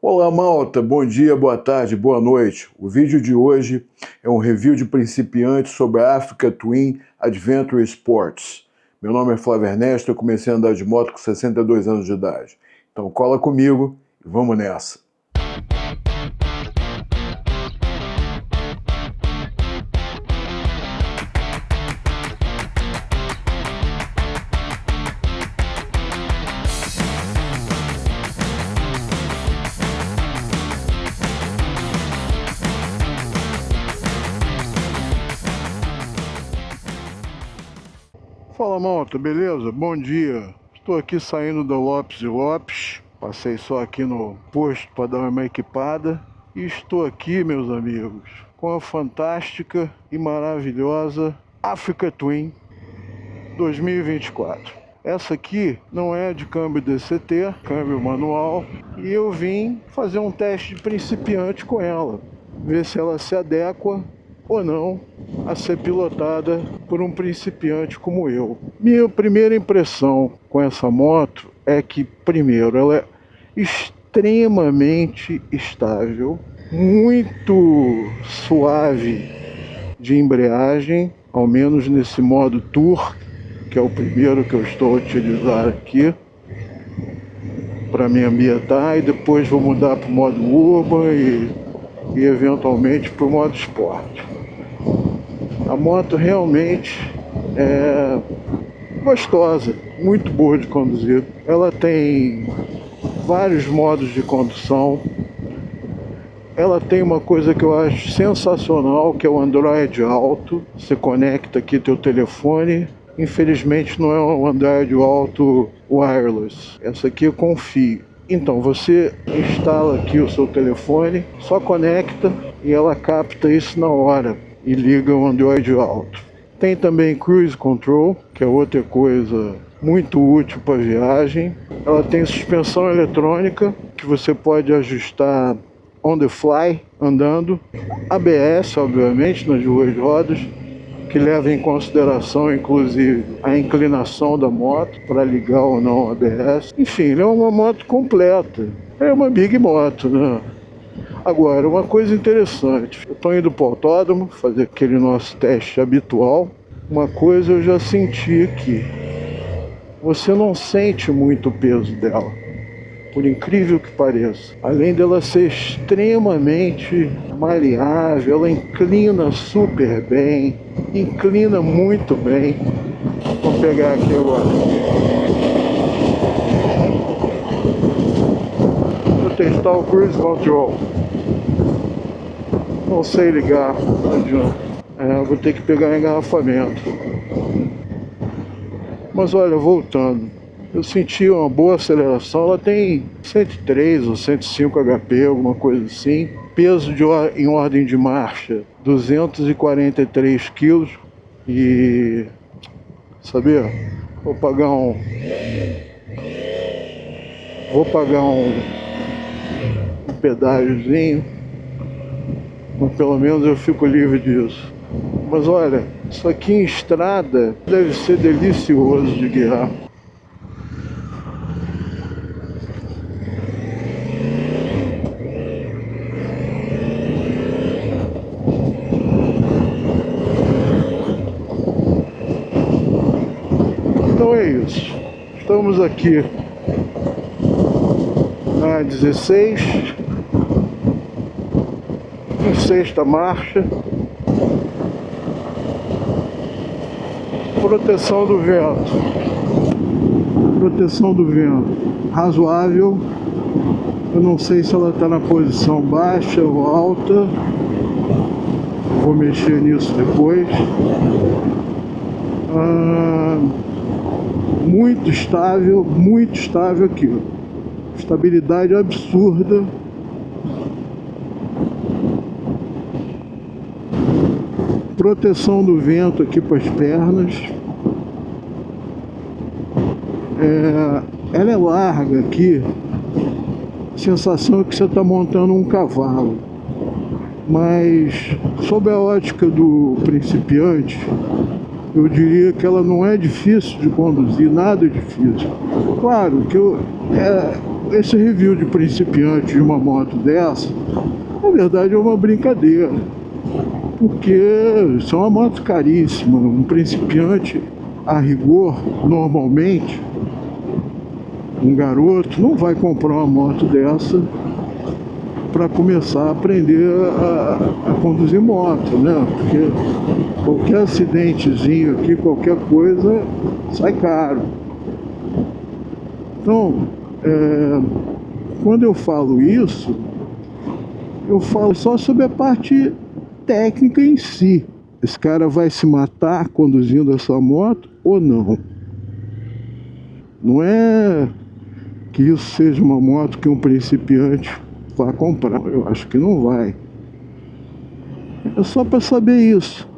Olá malta, bom dia, boa tarde, boa noite. O vídeo de hoje é um review de principiantes sobre a Africa Twin Adventure Sports. Meu nome é Flávio Ernesto, eu comecei a andar de moto com 62 anos de idade. Então cola comigo e vamos nessa. Fala malta, beleza? Bom dia. Estou aqui saindo da Lopes e Lopes. Passei só aqui no posto para dar uma equipada. E estou aqui, meus amigos, com a fantástica e maravilhosa Africa Twin 2024. Essa aqui não é de câmbio DCT, câmbio manual. E eu vim fazer um teste de principiante com ela. Ver se ela se adequa ou não a ser pilotada por um principiante como eu. Minha primeira impressão com essa moto é que, primeiro, ela é extremamente estável, muito suave de embreagem, ao menos nesse modo Tour, que é o primeiro que eu estou a utilizar aqui para me ambientar, e depois vou mudar para o modo Urban e eventualmente para o modo Sport. A moto realmente é gostosa, muito boa de conduzir. Ela tem vários modos de condução. Ela tem uma coisa que eu acho sensacional, que é o Android Auto. Você conecta aqui teu telefone. Infelizmente não é um Android Auto wireless. Essa aqui eu confio. Então você instala aqui o seu telefone, só conecta e ela capta isso na hora e liga o Android Auto. Tem também Cruise Control, que é outra coisa muito útil para viagem. Ela tem suspensão eletrônica, que você pode ajustar on the fly, andando. ABS, obviamente, nas duas rodas, que leva em consideração, inclusive, a inclinação da moto, para ligar ou não o ABS. Enfim, é uma moto completa. É uma big moto, né? Agora, uma coisa interessante, eu estou indo para o autódromo fazer aquele nosso teste habitual. Uma coisa eu já senti aqui, você não sente muito o peso dela, por incrível que pareça. Além dela ser extremamente maleável, ela inclina super bem, inclina muito bem. Vou pegar aqui agora. Vou testar o Cruise Control. Não sei ligar, não adianta. Vou ter que pegar engarrafamento. Mas olha, voltando, eu senti uma boa aceleração. Ela tem 103 ou 105 HP, alguma coisa assim. Peso em ordem de marcha, 243 kg. E... sabia? Vou pagar um pedágiozinho. Mas pelo menos eu fico livre disso. Mas olha, isso aqui em estrada deve ser delicioso de guiar. Então é isso. Estamos aqui na 16. Em sexta marcha. Proteção do vento. Proteção do vento razoável. Eu não sei se ela está na posição baixa ou alta. Vou mexer nisso depois. Muito estável aqui, ó. Estabilidade absurda. Proteção do vento aqui para as pernas. Ela é larga aqui. A sensação é que você está montando um cavalo. Mas, sob a ótica do principiante, eu diria que ela não é difícil de conduzir, nada difícil. Claro que esse review de principiante de uma moto dessa, na verdade é uma brincadeira, porque são uma moto caríssima. Um principiante, a rigor, normalmente, um garoto não vai comprar uma moto dessa para começar a aprender a conduzir moto, né? Porque qualquer acidentezinho aqui, qualquer coisa, sai caro. Então, quando eu falo isso, eu falo só sobre a parte técnica em si. Esse cara vai se matar conduzindo essa moto ou não? Não é que isso seja uma moto que um principiante vá comprar. Eu acho que não vai. É só para saber isso.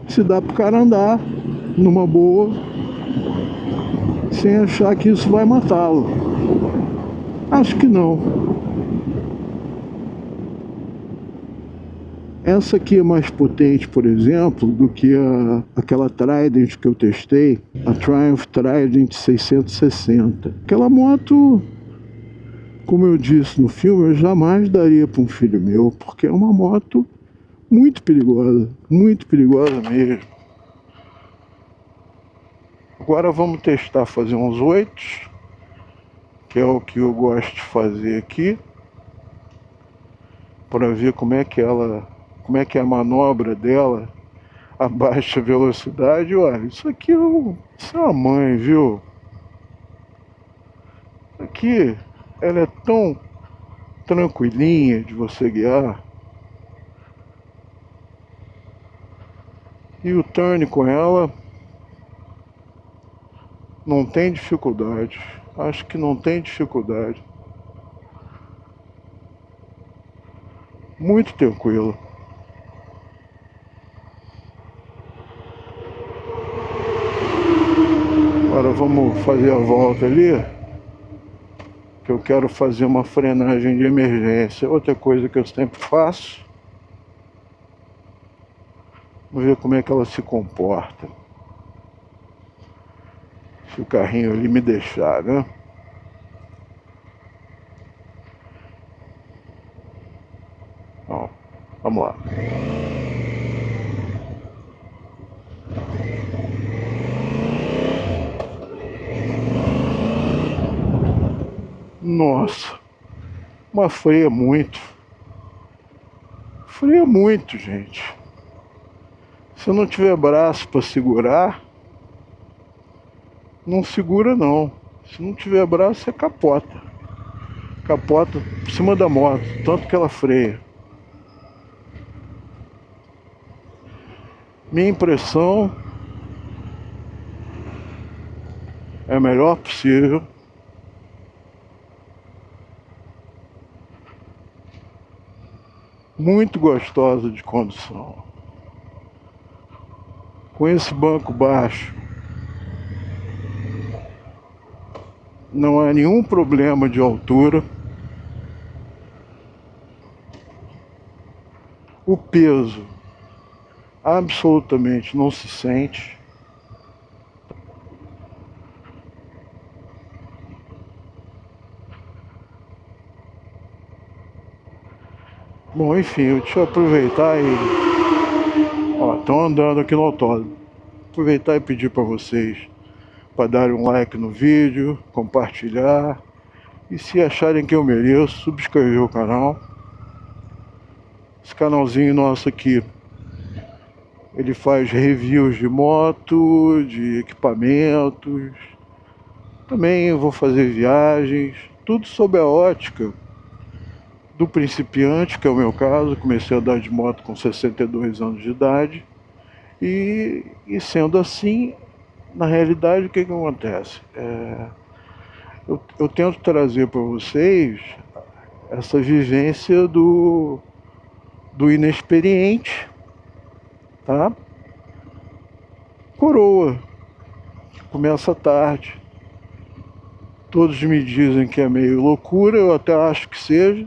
Se dá pro cara andar numa boa, sem achar que isso vai matá-lo. Acho que não. Essa aqui é mais potente, por exemplo, do que aquela Trident que eu testei, a Triumph Trident 660. Aquela moto, como eu disse no filme, eu jamais daria para um filho meu, porque é uma moto muito perigosa mesmo. Agora vamos testar fazer uns 8, que é o que eu gosto de fazer aqui, para ver como é que é a manobra dela a baixa velocidade. Olha, isso aqui isso é uma mãe, viu? Aqui ela é tão tranquilinha de você guiar. E o turn com ela não tem dificuldade. Acho que não tem dificuldade. Muito tranquilo. Agora vamos fazer a volta ali, que eu quero fazer uma frenagem de emergência. Outra coisa que eu sempre faço. Vamos ver como é que ela se comporta. Se o carrinho ali me deixar, né? Ó, vamos lá. Nossa, mas freia muito. Freia muito, gente. Se não tiver braço para segurar, não segura não. Se não tiver braço, você capota. Capota por cima da moto, tanto que ela freia. Minha impressão é a melhor possível. Muito gostosa de condução. Com esse banco baixo, não há nenhum problema de altura. O peso absolutamente não se sente. Bom, enfim, deixa eu aproveitar e... Ó, estão andando aqui no autódromo. Aproveitar e pedir para vocês para darem um like no vídeo, compartilhar. E se acharem que eu mereço, subscrever o canal. Esse canalzinho nosso aqui, ele faz reviews de moto, de equipamentos. Também eu vou fazer viagens, tudo sob a ótica do principiante, que é o meu caso. Comecei a andar de moto com 62 anos de idade. E sendo assim, na realidade, o que acontece? Eu tento trazer para vocês essa vivência do inexperiente, tá? Coroa, que começa tarde. Todos me dizem que é meio loucura, eu até acho que seja,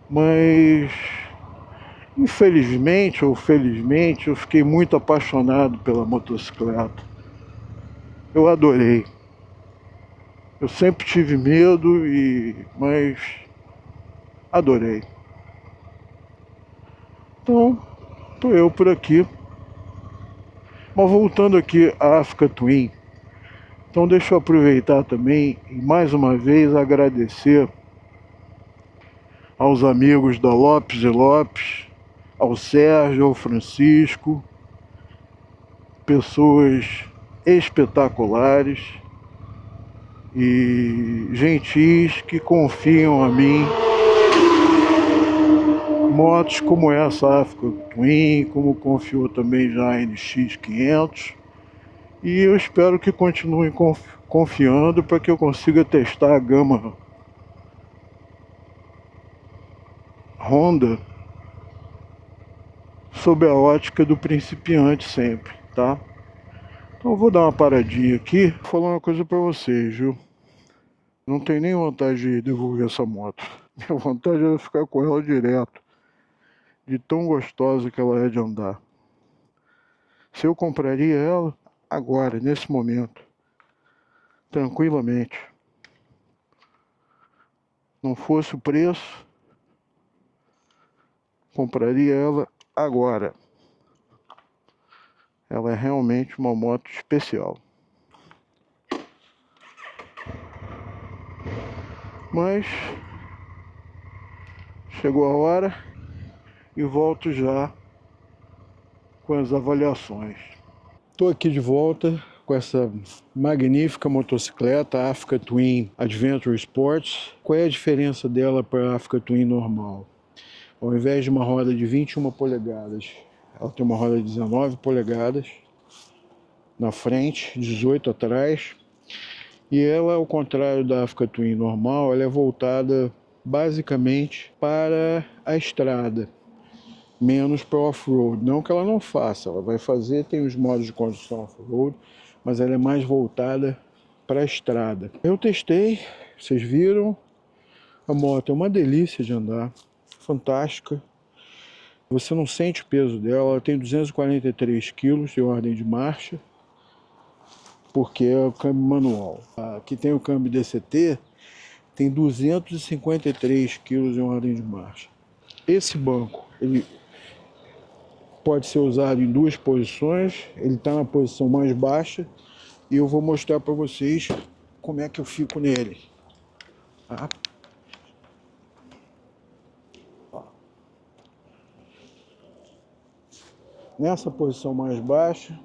mas infelizmente ou felizmente eu fiquei muito apaixonado pela motocicleta. Eu adorei. Eu sempre tive medo, mas adorei. Então, tô eu por aqui. Mas voltando aqui à Africa Twin, então deixa eu aproveitar também e mais uma vez agradecer aos amigos da Lopes e Lopes, ao Sérgio, ao Francisco, pessoas espetaculares e gentis que confiam a mim motos como essa Africa Twin, como confiou também já a NX500, e eu espero que continuem confiando para que eu consiga testar a gama Honda sob a ótica do principiante sempre, tá? Então eu vou dar uma paradinha aqui, vou falar uma coisa para vocês, viu? Não tenho nem vontade de devolver essa moto. Minha vontade era ficar com ela direto, de tão gostosa que ela é de andar. Se eu compraria ela agora, nesse momento, tranquilamente. Não fosse o preço, compraria ela agora. Ela é realmente uma moto especial. Mas chegou a hora e volto já com as avaliações. Estou aqui de volta com essa magnífica motocicleta Africa Twin Adventure Sports. Qual é a diferença dela para a Africa Twin normal? Ao invés de uma roda de 21 polegadas, ela tem uma roda de 19 polegadas na frente, 18 atrás. E ela, ao contrário da Africa Twin normal, ela é voltada basicamente para a estrada, menos para o off-road. Não que ela não faça, ela vai fazer, tem os modos de condução off-road, mas ela é mais voltada para a estrada. Eu testei, vocês viram, a moto é uma delícia de andar, fantástica. Você não sente o peso dela, ela tem 243 kg de ordem de marcha, porque é o câmbio manual. Aqui tem o câmbio DCT, tem 253 kg de ordem de marcha. Esse banco, ele pode ser usado em duas posições, ele está na posição mais baixa e eu vou mostrar para vocês como é que eu fico nele. Tá? Nessa posição mais baixa,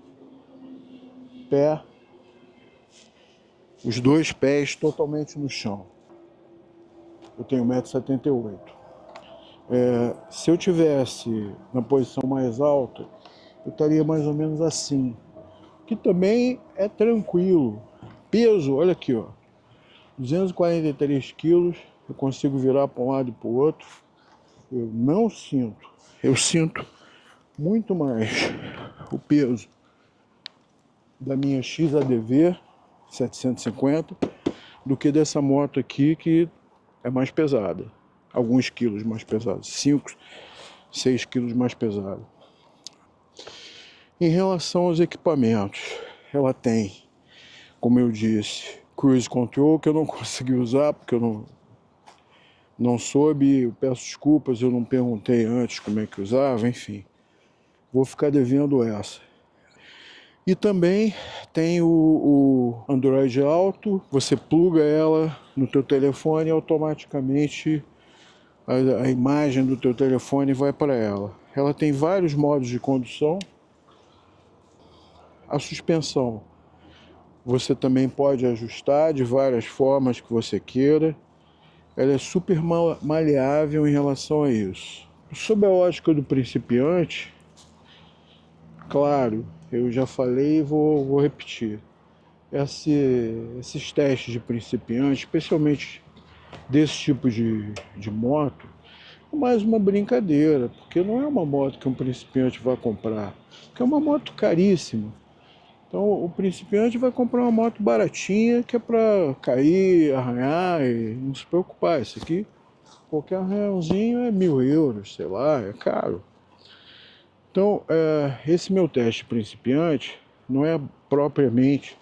pé, os dois pés totalmente no chão. Eu tenho 1,78 m. Se eu tivesse na posição mais alta, eu estaria mais ou menos assim, que também é tranquilo. Peso, olha aqui, ó, 243 quilos, eu consigo virar para um lado e para o outro. Eu não sinto, eu sinto muito mais o peso da minha XADV 750 do que dessa moto aqui, que é mais pesada, alguns quilos mais pesada, 5, 6 quilos mais pesada. Em relação aos equipamentos, ela tem, como eu disse, Cruise Control, que eu não consegui usar porque eu não soube, eu peço desculpas, eu não perguntei antes como é que usava, enfim. Vou ficar devendo essa. E também tem o Android Auto, você pluga ela no teu telefone e automaticamente a imagem do teu telefone vai para ela. Ela tem vários modos de condução. A suspensão você também pode ajustar de várias formas que você queira. Ela é super maleável em relação a isso. Sob a ótica do principiante, claro, eu já falei e vou repetir. Esses testes de principiante, especialmente desse tipo de moto, é mais uma brincadeira, porque não é uma moto que um principiante vai comprar, porque é uma moto caríssima. Então o principiante vai comprar uma moto baratinha que é para cair, arranhar e não se preocupar. Isso aqui, qualquer arranhãozinho é 1.000 euros, sei lá, é caro. Então esse meu teste principiante não é propriamente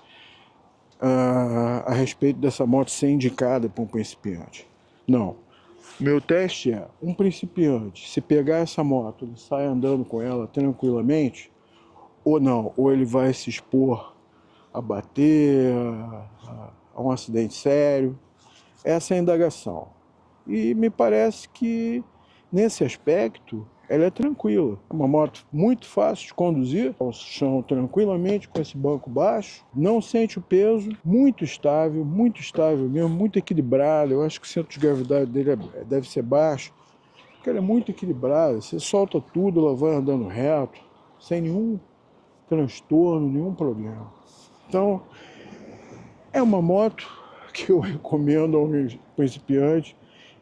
a respeito dessa moto ser indicada para um principiante. Não. Meu teste é, um principiante, se pegar essa moto, ele sai andando com ela tranquilamente, ou não, ou ele vai se expor a bater, a um acidente sério. Essa é a indagação. E me parece que, nesse aspecto, ela é tranquila. É uma moto muito fácil de conduzir, ao chão tranquilamente, com esse banco baixo. Não sente o peso, muito estável mesmo, muito equilibrada. Eu acho que o centro de gravidade dele deve ser baixo, porque ela é muito equilibrada. Você solta tudo, ela vai andando reto, sem nenhum transtorno, nenhum problema. Então, é uma moto que eu recomendo ao principiante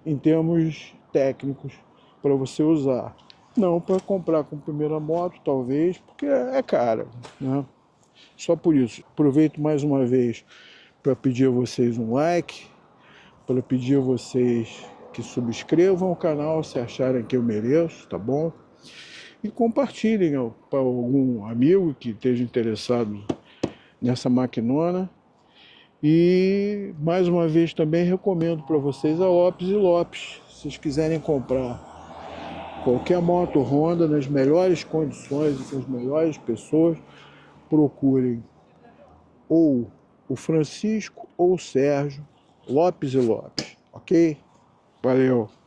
em termos técnicos para você usar. Não para comprar com primeira moto, talvez, porque é cara, né? Só por isso. Aproveito mais uma vez para pedir a vocês um like, para pedir a vocês que subscrevam o canal se acharem que eu mereço, tá bom? E compartilhem para algum amigo que esteja interessado nessa maquinona. E mais uma vez também recomendo para vocês a Lopes e Lopes. Se vocês quiserem comprar qualquer moto Honda nas melhores condições e com as melhores pessoas, procurem ou o Francisco ou o Sérgio Lopes e Lopes, ok? Valeu!